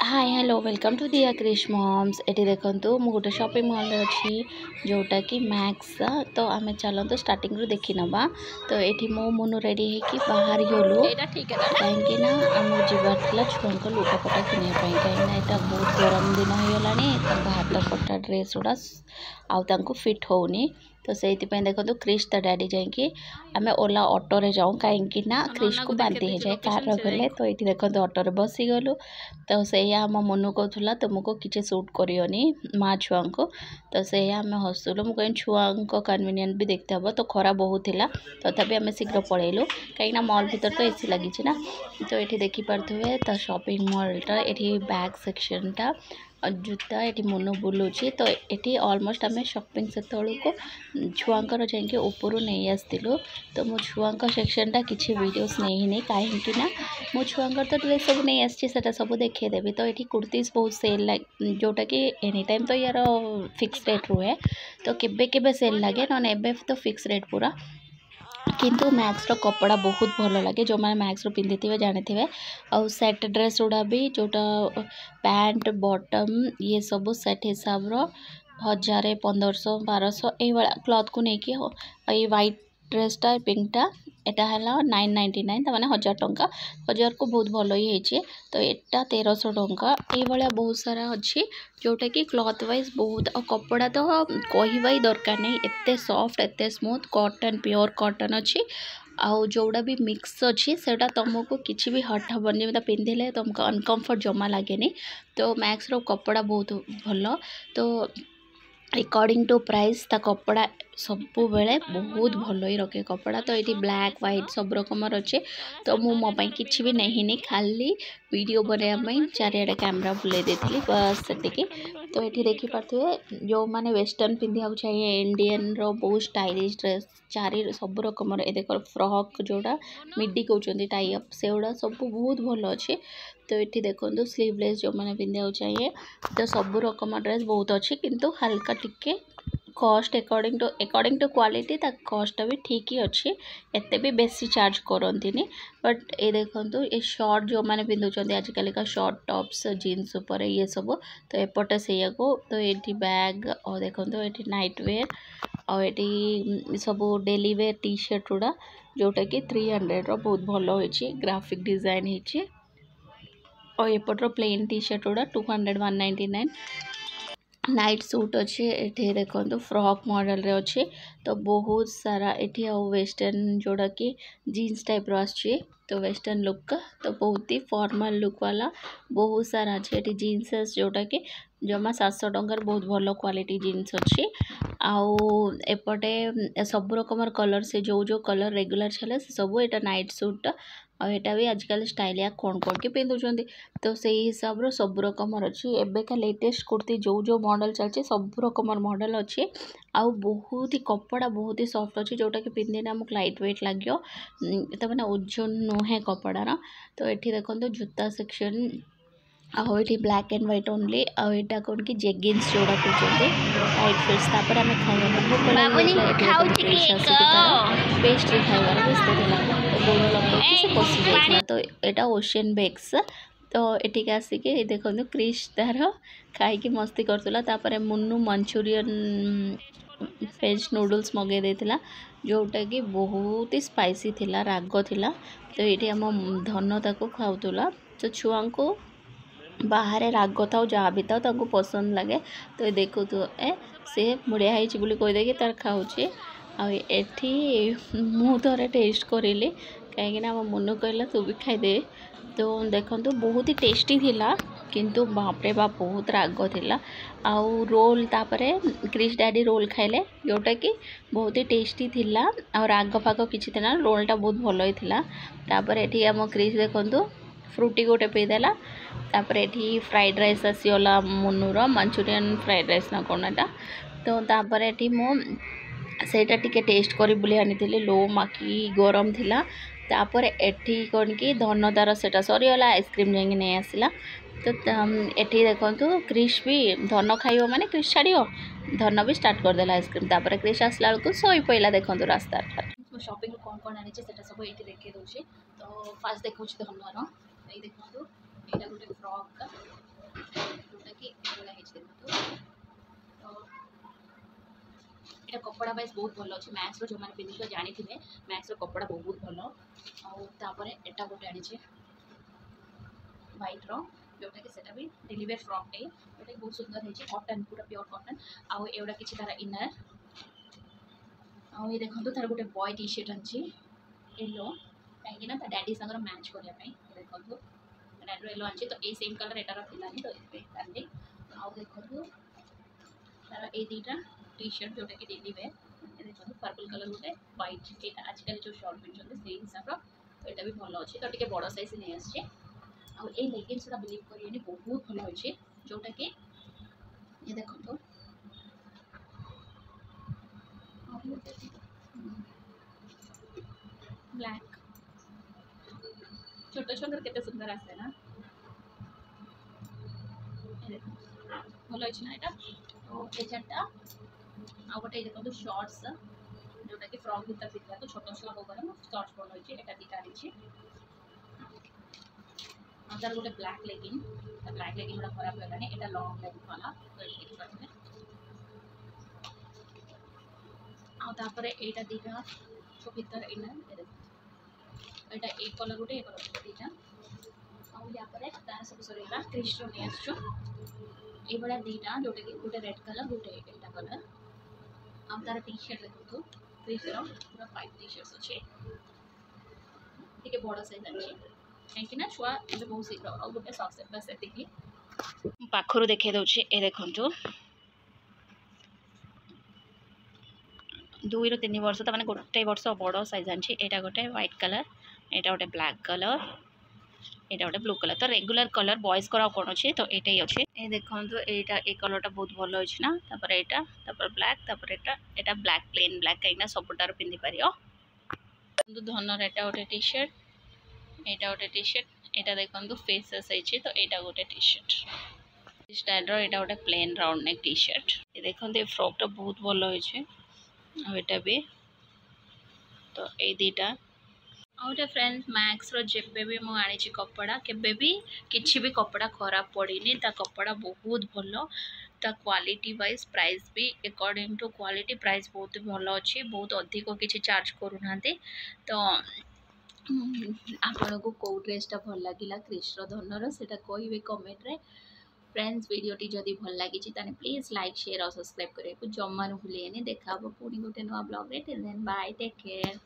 Hi hello welcome to दिया Krrish moms eighty देखंतु मु गोटे शॉपिंग मॉल रे अछि जोटा कि मैक्स तो आमे चलंतु स्टार्टिंग रु देखि नबा। तो एठी मो मुनु रेडी है कि बाहर गलु एटा ठीक है काहेकि ना आम जिबार थिला छुआंक लुगापटा किनिया पई काहेकि ना एटा बहुत गरम दिन हो गलानी तांका हाथ कटा ड्रेस उडा आउ तांको फिट होउनी। तो सेति पई देखंतु क्रिश ता डैडी जाई कि आमे ओला ऑटो रे जाऊ काहेकि ना क्रिश को बांधी है जाए कार रखले। तो एठी देखंतु ऑटो रे बसी गलु। तो से आम मनु कहला तुमको किसी सुट करनी माँ छुआ को। तो से आम हसुलु मुझे छुआ कन्वीनियंट भी देखते हम तो खरा बहुत थिला तथापि आम शीघ्र पलैलु कहीं मॉल भीतर तो एसी लगी ना। तो ये देखिपे तो शॉपिंग मॉलटा ये बैग सेक्शनटा जूता ये मुनु बुलूची। तो ये ऑलमोस्ट आम शॉपिंग से को छुआंकर जाकि ऊपर नहीं आसलु। तो मो छुआ सेक्शनटा किसी वीडियोस नहीं कहीं मो छुआंकर तो ड्रेस सब नहीं आसी सब देखेदेवी। तो ये कुर्तीस बहुत सेल लगे जोटा कि एनी टाइम तो यार फिक्स रेट रुहे तो केबे केबे सेल लगे ना तो फिक्स रेट पूरा। किंतु मैक्स रो कपड़ा बहुत भल लगे जो मैंने मैक्स रो पिंधि थे जानी थे। और सेट ड्रेस गुड़ा भी जोटा पैंट बॉटम ये सब सेट हिसाब रो 1000 1500 1200 ये क्लॉथ को लेकिन ये व्हाइट ड्रेसटा पिंकटा एटा है 999 मैंने 1000 टंका 1000 को बहुत भल ही। तो यहाँ 1300 टंका ये बहुत सारा अच्छी जोटा कि क्लॉथ वाइज बहुत और कपड़ा तो कहवा दरकार नहीं एते सॉफ्ट एते स्मूथ कॉटन प्योर कॉटन अच्छी। आउ जोड़ा भी मिक्स अच्छी से तुमको किसी भी हट हेनी मतलब पिंधिले तुमको अनकम्फर्ट जमा लगे। तो मैक्स रो कपड़ा बहुत भल। तो अकॉर्डिंग टू प्राइस ता कपड़ा सब बेले बहुत भल ही रखे कपड़ा। तो ये ब्लैक व्हाइट सब रकमर अच्छे। तो मु मो किसी भी नहीं खाली वीडियो बनाई चारियाडे कैमरा बुले देती बस से। तो ये देखिपे जो मैंने वेस्टर्न पिंधा चाहिए इंडियन रो बहुत स्टाइलिश ड्रेस चारि सब रकमर ए देख फ्रॉक जोड़ा मिडी कहते टाई अप से गुड़ा सब बहुत भल अच्छे। तो ये देखो स्लीवलेस जो मैंने पिंधा चाहिए तो सब रकम ड्रेस बहुत अच्छी किंतु हल्का टिके कॉस्ट अकॉर्डिंग टू क्वालिटी ता कॉस्ट भी ठीक ही अच्छी एते भी बेसी चार्ज करंतिनी। बट ये देखो ये शॉर्ट जो मैंने पिंधुचंदी आजिकल का शॉर्ट टॉप्स जीन्स ऊपर ये सब तो एपटे से को। तो ये बैग और देखो ये नाइट वेयर और ये सब डेली वेयर टी शर्ट गुड़ा जोटा कि 300 रो बहुत भल होइछि ग्राफिक डिजाइन होइछि। और एपटर प्लेन टी शर्ट गुड़ा 200 199 नाइट सूट अच्छे। ये देखो फ्रॉक मॉडल रे अच्छे। तो बहुत सारा ये वेस्टर्न जोड़ा कि जीन्स टाइप रे तो वेस्टर्न लुक का तो बहुत ही फॉर्मल लुक वाला बहुत सारा अच्छे। ये जीन्स जोटा कि जमा 700 टंकार बहुत भल क्वालिटी जीन्स अच्छी। आउ एपटे सब रकम कलर से जो जो कलर रेगुलर चले से सब ये नाइट सूट और यहाँ भी आजकल स्टाइलिया कौन के पिंधुंट। तो से हिसाब रो सब रकम अच्छी एबे का लेटेस्ट कुर्ती जो जो मॉडल चलती सब रकम मॉडल अच्छी। आउ बहुत ही कपड़ा बहुत ही सॉफ्ट अच्छी जोटा कि पिंधे आमको लाइट वेट लगे तो मैंने ओजन नुहे कपड़ार। तो ये देखो जूता सेक्शन आउ ये ब्लैक एंड व्हाइट ओनली आउ यहाँ कौन कि जेगिन्स जोड़ा कहते टाइट फिट्स तापर आम खाइबा पेस्ट्री खाइबार व्यस्त था गोड़ लगे से पशि जाता। तो यहाँ ओशियन बेक्स तो एटिक आसिक देखो क्रिश तार खाई मस्ती करूला मुन्नू मंचूरियन वेज नूडल्स मगे देता जोटा कि बहुत ही स्पाइसी थिला राग थिला। तो ये आम धन ताको खाऊला तो छुआ को बाहर राग था जहाँ भी था पसंद लगे। तो देखो तो सी मुड़िया होली कहीदे तार खाऊे आठी मु थे टेस्ट करी कहीं मो मुनु कहला तू भी खाईदे। तो देखो बहुत ही टेस्टी थिला किंतु बापरे बाप बहुत राग थिला। आउ रोल तापरे क्रिश डैडी रोल खाइले जोटा कि बहुत ही टेस्टी थिला और राग फाग किसी था रोलटा बहुत भल ही थिला। तापर एठी आम क्रिश देखो फ्रूटी गोटे पीदेला तापर एठी फ्राइड राइस आसीगला मुनुर मंचूरियन फ्राइड राइस ना कौन एटा। तो तापर एठी मो सेटा टिके टेस्ट करी बुली आनी लो माकी गरम थिला। तापर एठी कौन कि धन तार सेटा सरीगला आइसक्रीम जाकि नहीं आसला। तो एठी देखो क्रिश भी धन खाइब माने क्रिश छाड़ धन भी स्टार्ट करदेला आइसक्रीम तापर क्रिश आसला बेलू सोई पड़ा देखो रास्ता शॉपिंग कौन कौन आनी सब ये देखे दूसरी। तो फास्ट देखो धनर ये देखो यहाँ गोटे फ्रॉक এটা কপড়া वाइज बहुत भल अच्छे मैक्स जो मैंने पिंधि जानी थे मैक्स कपड़ा बहुत भल आउे एटा गोटे आनी व्हाइट जोटा कि सेटा भी डेलीवेयर फ्रॉक टे जोटा बहुत सुंदर है कॉटन पूरा प्योर कॉटन आउ एवडा किछि तार इनर आउ ये देखो तार गोटे बॉय टी शर्ट आनी येलो कहीं ना डैडी संगर मैच करने देखो डैडी येलो आनी तो ये सेम कलर एटार थिलानी तो ये आउ देखो तार ए दीटा टी शर्ट जोटा कि डेली वेयर देखो पर्पल कलर गोटे व्हाइट ये आजकल जो शर्ट पिंधुଛନ୍ତି से हिसाब तो यहाँ भी भल अच्छे तो टे बड़ साइज नहीं आसे आउ ये लेगिंग्स बिलीव करिए बहुत भल अच्छे जोटा कि ये देखो ब्लैक छोट छोट के सुंदर आसे ना भल अच्छे ना यहाँ तो ये चार्टा आ गए देखो शर्ट्स जोटा कि फ्रॉक भीतर फिट तो छोट छुआ हो गए शर्ट्स भल अच्छे यहाँ दीटा आनी तार गोटे ब्लैक लेगिंग गोटा खराब होगा यहाँ लंग लेगिंग वाला तो ये देखिए आपर यहाँ दीटा जो भीतर इनर यहाँ ए कलर गोटे ए कलर गोटे दीटा आपर तार सब सरीगला क्रिस्टो नहीं आसो ये दीटा जोटा कि गोटे रेड कलर गोटे एटा कलर तार टी शर्ट देखो क्रिस्टो पूरा फाइव टी शर्ट्स अच्छे टे बड़ साइज अच्छे कहीं छुआ ए बहुत शीघ्र आ गोटे सक्सेस बस से पाखर देखे दौर ए देखु 2 ରୁ 3 वर्ष तो मैंने गोटे वर्ष बड़ साइज आनी यहाँ गोटे व्हाइट कलर यहाँ गोटे ब्लैक कलर यहाँ गोटे ब्लू कलर तो रेगुलर कलर बॉयज करा कौन अच्छे तो ये अच्छे ये देखो यहाँ ये कलरटा बहुत भल अच्छे ना यहाँ ब्लैक यहाँ ब्लैक प्लेन ब्लैक कहीं सबुटार पिंधि पार धनर यहाँ गोटे टी शर्ट यहाँ गोटे टी शर्ट यहाँ देखो फेसेस है तो यहाँ गोटे टी शर्ट स्टाइल यहाँ गोटे plain round neck T shirt ये देखो ये फ्रॉकटा बहुत भल अच्छे आटा भी तो ये दीटा आउटे फ्रेंड्स मैक्स जेबे भी मुझे आनी कपड़ा केबे भी किसी भी कपड़ा खराब पड़नी ता कपड़ा बहुत भल ता क्वालिटी वाइज प्राइस भी अकॉर्डिंग टू क्वालिटी प्राइस बहुत भल अच्छे बहुत अधिक किसी चार्ज करूना तो आपन को कौ ड्रेसटा भल लगे क्रिस्टो धनर से कहे कमेंट रे फ्रेंड्स वीडियोटी जदि भल लगी प्लीज लाइक शेयर और सब्सक्राइब करने को जमा भूलेनि देखा पुणी गोटे नुआ ब्लॉग रे till then bye take care.